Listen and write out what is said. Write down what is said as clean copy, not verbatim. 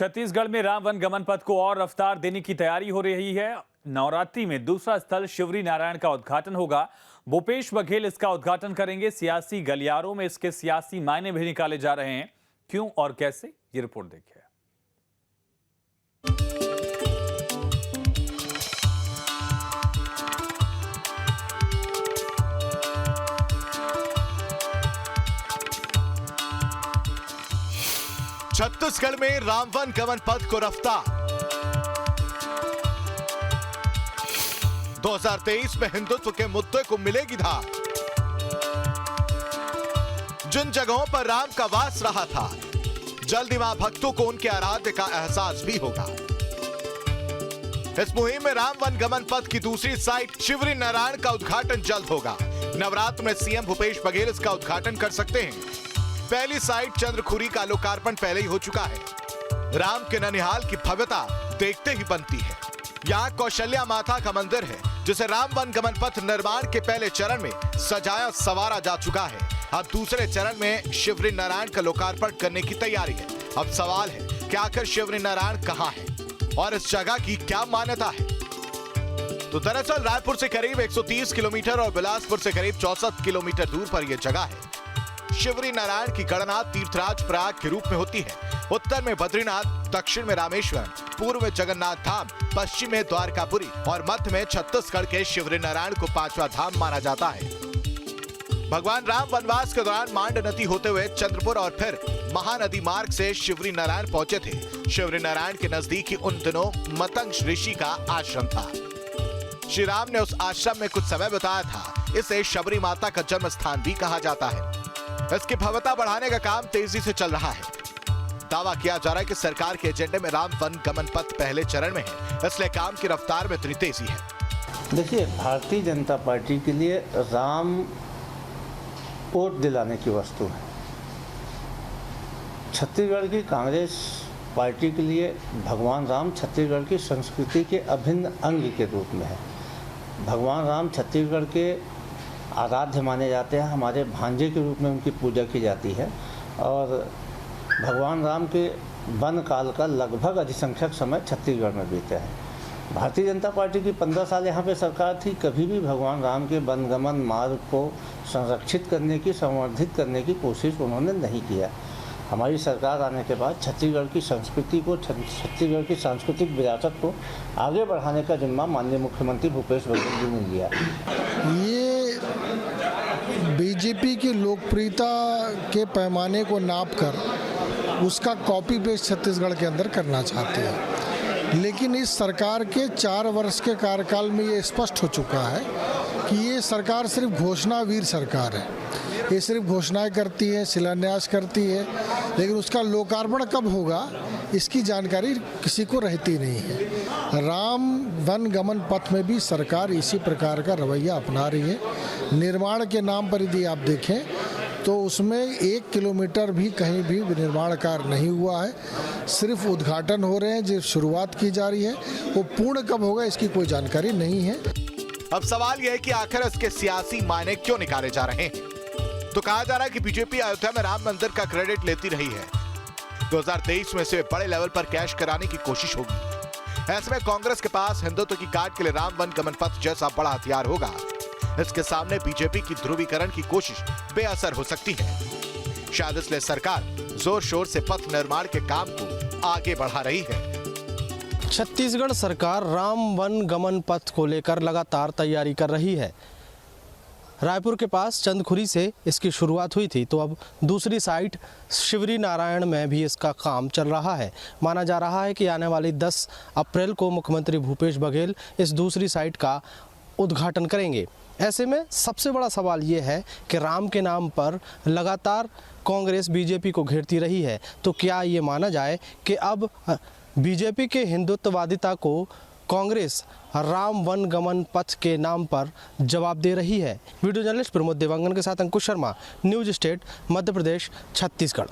छत्तीसगढ़ में राम वन गमन पथ को और रफ्तार देने की तैयारी हो रही है। नवरात्रि में दूसरा स्थल शिवरी नारायण का उद्घाटन होगा। भूपेश बघेल इसका उद्घाटन करेंगे। सियासी गलियारों में इसके सियासी मायने भी निकाले जा रहे हैं। क्यों और कैसे, ये रिपोर्ट देखिए। छत्तीसगढ़ में रामवन गमन पथ को रफ्तार। 2023 में हिंदुत्व के मुद्दे को मिलेगी धार। जिन जगहों पर राम का वास रहा था, जल्द ही वहां भक्तों को उनके आराध्य का एहसास भी होगा। इस मुहिम में रामवन गमन पथ की दूसरी साइट शिवरी नारायण का उद्घाटन जल्द होगा। नवरात्र में सीएम भूपेश बघेल इसका उद्घाटन कर सकते हैं। पहली साइट चंद्रखुरी का लोकार्पण पहले ही हो चुका है। राम के ननिहाल की भव्यता देखते ही बनती है। यहाँ कौशल्या माता का मंदिर है, जिसे रामवन गमन पथ निर्माण के पहले चरण में सजाया संवारा जा चुका है। अब दूसरे चरण में शिवरी नारायण का लोकार्पण करने की तैयारी है। अब सवाल है कि आखिर शिवरी नारायण कहाँ है और इस जगह की क्या मान्यता है। तो दरअसल रायपुर से करीब 130 किलोमीटर और बिलासपुर से करीब 64 किलोमीटर दूर पर यह जगह है। शिवरी नारायण की गणना तीर्थराज प्रयाग के रूप में होती है। उत्तर में बद्रीनाथ, दक्षिण में रामेश्वरम, पूर्व में जगन्नाथ धाम, पश्चिम में द्वारकापुरी और मध्य में छत्तीसगढ़ के शिवरी नारायण को पांचवा धाम माना जाता है। भगवान राम वनवास के दौरान मांड नदी होते हुए चंद्रपुर और फिर महानदी मार्ग से शिवरी नारायण पहुंचे थे। शिवरी नारायण के नजदीक ही उन दिनों मतंग ऋषि का आश्रम था। श्री राम ने उस आश्रम में कुछ समय बिताया था। इसे शबरी माता का जन्म स्थान भी कहा जाता है। इसकी भव्यता बढ़ाने का काम तेजी से चल रहा है। दावा किया जा रहा है कि सरकार के एजेंडे में राम वन गमन पथ पहले चरण में है, इसलिए काम की रफ्तार में इतनी तेजी है। देखिए, भारतीय जनता पार्टी के लिए राम वोट दिलाने की वस्तु है। छत्तीसगढ़ की कांग्रेस पार्टी के लिए भगवान राम छत्तीसगढ़ की संस्कृति के अभिन्न अंग के रूप में है। भगवान राम छत्तीसगढ़ के आराध्य माने जाते हैं। हमारे भांजे के रूप में उनकी पूजा की जाती है और भगवान राम के वन काल का लगभग अधिसंख्यक समय छत्तीसगढ़ में बीते हैं। भारतीय जनता पार्टी की 15 साल यहाँ पे सरकार थी। कभी भी भगवान राम के वनगमन मार्ग को संरक्षित करने की, संवर्धित करने की कोशिश उन्होंने नहीं किया। हमारी सरकार आने के बाद छत्तीसगढ़ की संस्कृति को, छत्तीसगढ़ की सांस्कृतिक विरासत को आगे बढ़ाने का जिम्मा माननीय मुख्यमंत्री भूपेश बघेल जी ने लिया। ये बीजेपी की लोकप्रियता के पैमाने को नापकर उसका कॉपी पेस्ट छत्तीसगढ़ के अंदर करना चाहते हैं, लेकिन इस सरकार के 4 वर्ष के कार्यकाल में ये स्पष्ट हो चुका है कि ये सरकार सिर्फ घोषणावीर सरकार है। ये सिर्फ घोषणाएं करती है, शिलान्यास करती है, लेकिन उसका लोकार्पण कब होगा इसकी जानकारी किसी को रहती नहीं है। राम वन गमन पथ में भी सरकार इसी प्रकार का रवैया अपना रही है। निर्माण के नाम पर यदि आप देखें तो उसमें 1 किलोमीटर भी कहीं भी निर्माण कार्य नहीं हुआ है। सिर्फ उद्घाटन हो रहे हैं, जो शुरुआत की जा रही है वो पूर्ण कब होगा इसकी कोई जानकारी नहीं है। अब सवाल यह है कि आखिर इसके सियासी मायने क्यों निकाले जा रहे हैं। तो कहा जा रहा है कि बीजेपी अयोध्या में राम मंदिर का क्रेडिट लेती रही है। 2023 में इसे बड़े लेवल पर कैश कराने की कोशिश होगी। ऐसे में कांग्रेस के पास हिंदुत्व की काट के लिए राम वन गमन पथ जैसा बड़ा हथियार होगा। इसके सामने बीजेपी की ध्रुवीकरण की कोशिश बेअसर हो सकती है। शायद इसलिए सरकार जोर शोर से पथ निर्माण के काम को आगे बढ़ा रही है। छत्तीसगढ़ सरकार राम वन गमन पथ को लेकर लगातार तैयारी कर रही है। रायपुर के पास चंद्रखुरी से इसकी शुरुआत हुई थी, तो अब दूसरी साइट शिवरी नारायण में भी इसका काम चल रहा है। माना जा रहा है कि आने वाली 10 अप्रैल को मुख्यमंत्री भूपेश बघेल इस दूसरी साइट का उद्घाटन करेंगे। ऐसे में सबसे बड़ा सवाल ये है कि राम के नाम पर लगातार कांग्रेस बीजेपी को घेरती रही है, तो क्या ये माना जाए कि अब बीजेपी के हिंदुत्ववादिता को कांग्रेस राम वन गमन पथ के नाम पर जवाब दे रही है। वीडियो जर्नलिस्ट प्रमोद देवांगन के साथ अंकुश शर्मा, न्यूज स्टेट, मध्य प्रदेश, छत्तीसगढ़।